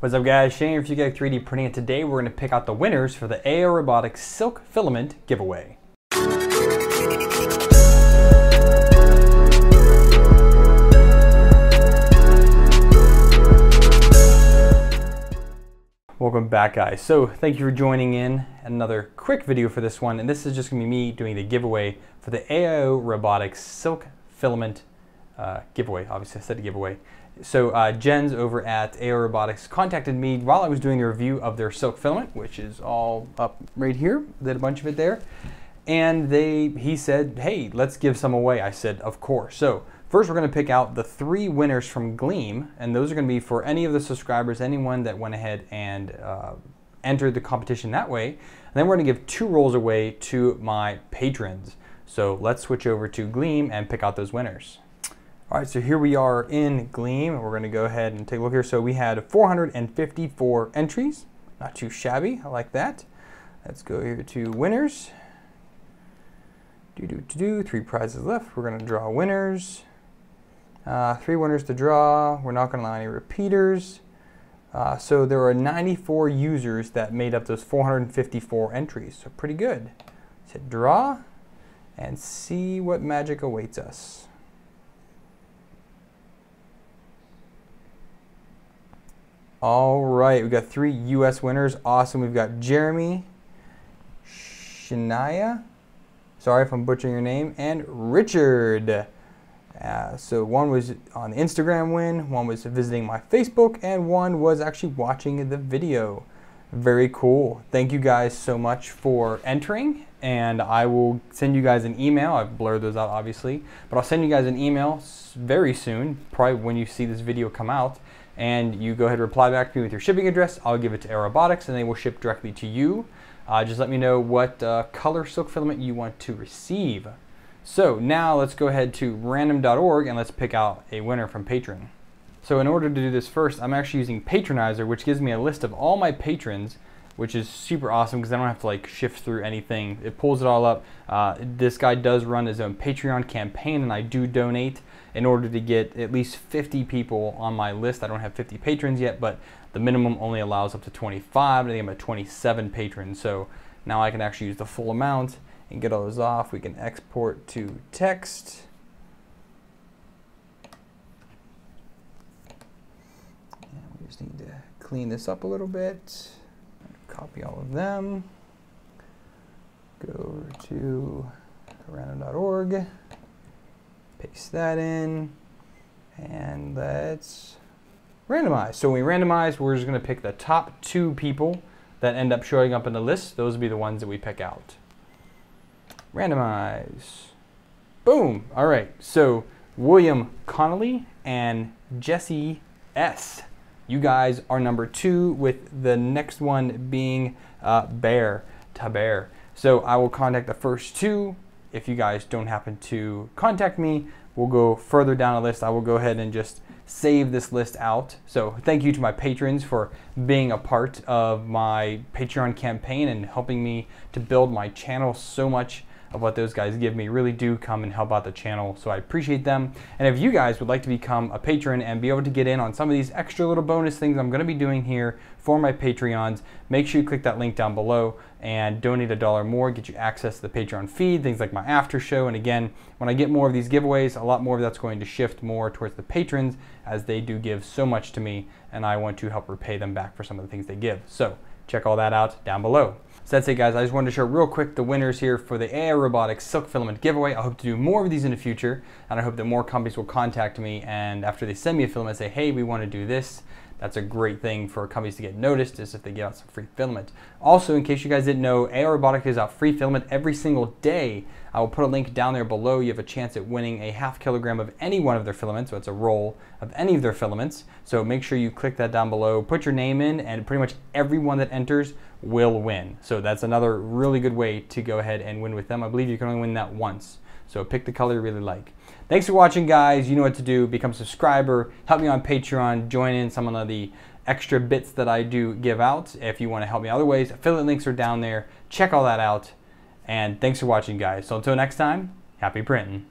What's up guys, Shane here for Fugac 3D Printing, and today we're going to pick out the winners for the AO Robotics Silk Filament giveaway. Welcome back guys. So thank you for joining in. Another quick video for this one, and this is just going to be me doing the giveaway for the AO Robotics Silk Filament giveaway. Obviously I said a giveaway. So Jens over at AO Robotics contacted me while I was doing the review of their silk filament, which is all up right here. They had a bunch of it there. And he said, hey, let's give some away. I said, of course. So first we're going to pick out the 3 winners from Gleam, and those are going to be for any of the subscribers, anyone that went ahead and entered the competition that way. And then we're going to give 2 rolls away to my patrons. So let's switch over to Gleam and pick out those winners. All right, so here we are in Gleam. We're going to go ahead and take a look here. So we had 454 entries. Not too shabby. I like that. Let's go here to winners. 3 prizes left. We're going to draw winners. 3 winners to draw. We're not going to allow any repeaters. So there are 94 users that made up those 454 entries. So pretty good. Let's hit draw and see what magic awaits us. All right, we've got 3 US winners. Awesome. We've got Jeremy, Shania, sorry if I'm butchering your name, and Richard. So one was on the Instagram win, one was visiting my Facebook, and one was actually watching the video. Very cool. Thank you guys so much for entering, and I will send you guys an email. I've blurred those out obviously, but I'll send you guys an email very soon, probably when you see this video come out. And you go ahead and reply back to me with your shipping address. I'll give it to AO Robotics and they will ship directly to you. Just let me know what color silk filament you want to receive. So now let's go ahead to random.org and let's pick out a winner from Patreon. So in order to do this first, I'm actually using Patronizer, which gives me a list of all my patrons, which is super awesome because I don't have to like shift through anything. It pulls it all up. This guy does run his own Patreon campaign, and I do donate in order to get at least 50 people on my list. I don't have 50 patrons yet, but the minimum only allows up to 25. I think I'm at 27 patrons. So now I can actually use the full amount and get all those off. We can export to text. And we just need to clean this up a little bit. Copy all of them. Go over to random.org. Paste that in, and let's randomize. So when we randomize, we're just going to pick the top 2 people that end up showing up in the list. Those will be the ones that we pick out. Randomize. Boom. All right. So William Connolly and Jesse S. You guys are number 2, with the next one being Taber. So I will contact the first 2. If you guys don't happen to contact me, we'll go further down the list. I will go ahead and just save this list out. So thank you to my patrons for being a part of my Patreon campaign and helping me to build my channel. So much of what those guys give me really do come and help out the channel, so I appreciate them. And if you guys would like to become a patron and be able to get in on some of these extra little bonus things I'm going to be doing here for my Patreons, make sure you click that link down below and donate $1 more, get you access to the Patreon feed, things like my after show. And again, when I get more of these giveaways, a lot more of that's going to shift more towards the patrons, as they do give so much to me and I want to help repay them back for some of the things they give. So check all that out down below. So that's it guys, I just wanted to show real quick the winners here for the AO Robotics Silk Filament giveaway. I hope to do more of these in the future, and I hope that more companies will contact me, and after they send me a filament say, hey, we want to do this. That's a great thing for companies to get noticed, is if they give out some free filament. Also, in case you guys didn't know, AO Robotics gives out free filament every single day. I will put a link down there below. You have a chance at winning a ½ kilogram of any one of their filaments, so it's a roll of any of their filaments. So make sure you click that down below, put your name in, and pretty much everyone that enters will win. So that's another really good way to go ahead and win with them. I believe you can only win that once. So pick the color you really like. Thanks for watching guys. You know what to do. Become a subscriber, help me on Patreon, join in some of the extra bits that I do give out. If you want to help me other ways, affiliate links are down there. Check all that out. And thanks for watching guys. So until next time, happy printing.